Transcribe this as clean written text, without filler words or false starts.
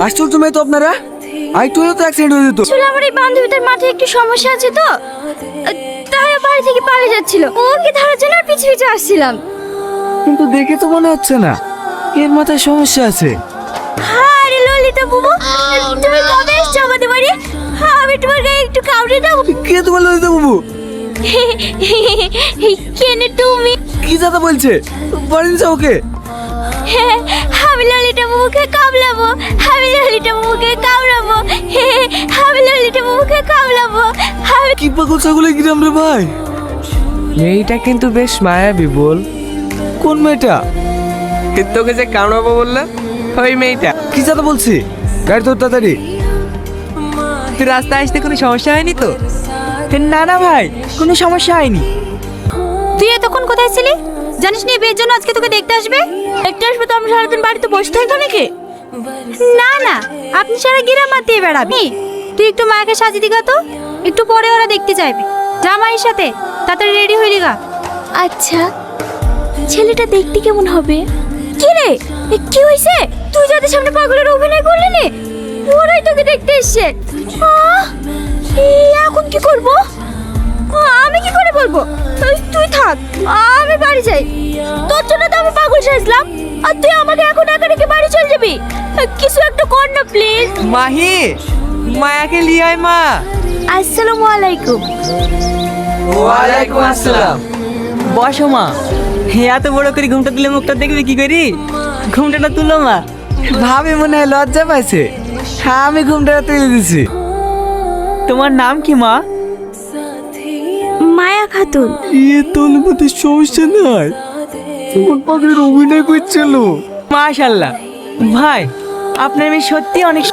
আশ্চর্য মেয়ে তো আপনারা। একটু হলে তো অ্যাক্সিডেন্ট হয়ে যেত। আসলে আমার এই বান্ধবীদের মাথায় একটু সমস্যা আছে তো, তাই ও বাড়ি থেকে পালিয়ে যাচ্ছিল। ওকে ধরার জন্য আর পিছু পিছু আসছিলাম। কিন্তু দেখে তো মনে হচ্ছে না এর মাথায় সমস্যা আছে। আরে ললিতা বুবু, তুমি কবে এসছো আমাদের বাড়ি? আমি তোমার গায়ে একটু কামড়ে দাও। কে তোমার ললিতা বাবু? কেনে তুমি? কি দাদা বলছে? বাড়ি নিছে ওকে? আমি ললিতা বুবুকে কামড়াবো, আমি ললিতা বুবুকে কামড়াবো, আমি ললিতা বুবুকে কামড়াবো। কি পাগল ছাগলে গ্রাম রে ভাই। মেয়েটা কিন্তু বেশ মায়াবী বল। কোন মেয়েটা? তোকে যে কামড়াবো বললো ওই মেয়েটা। কি দাদা বলছি? গাড়ি তোর তাড়াতাড়ি। তুই রাস্তায় আসতে কোনো সমস্যা হয়নি তো? না না ভাই, কোনো সমস্যা হয়নি। তুই এতক্ষণ কোথায় ছিলি? জানিস না বিয়ের জন্য আজকে তোকে দেখতে আসবে? দেখতে আসবে তো আমরা সারাদিন বাড়িতে বসে থাকবো নাকি? না না, আপনি সারা গিরা মাতিয়ে বেড়াবি। তুই একটু মায়াকে সাজিয়ে দিগা তো, একটু পরে ওরা দেখতে চাইবে। যা মায়ের সাথে, তাড়াতাড়ি রেডি হয়ে গা। আচ্ছা, ছেলেটা দেখতে কেমন হবে? কি রে, কি হয়েছে? তুই যাদের সামনে পাগলের অভিনয় করলি নে, ওরাই তোকে দেখতে এসছে। এখন কি করব? আমি কি করে বলবো? তুই থাক, আমি বাড়ি যাই। তোর জন্য তো আমি পাগল সাজলাম, আর তুই আমাকে এখন একা রেখে বাড়ি চলে যাবি? কিছু একটা কর না প্লিজ। মাহি, মায়াকে লিয়ে আয় মা। আসসালামু আলাইকুম। ওয়ালাইকুম আসসালাম। বসো মা। এত বড় করে ঘুমটা তুলে মুখটা দেখবে কি করি? ঘুমটা না তুলো মা। ভাবি মনে হয় লজ্জা পাইছে। হ্যাঁ, আমি ঘুমটা তুলে দিছি। তোমার নাম কি মা? মায়া খাতুন। তোর মধ্যে সমস্যা নাই। তোমার পাগলের অভিনয় করছিল। মাশাআল্লাহ ভাই, আপনার মেয়ে সত্যি অনেক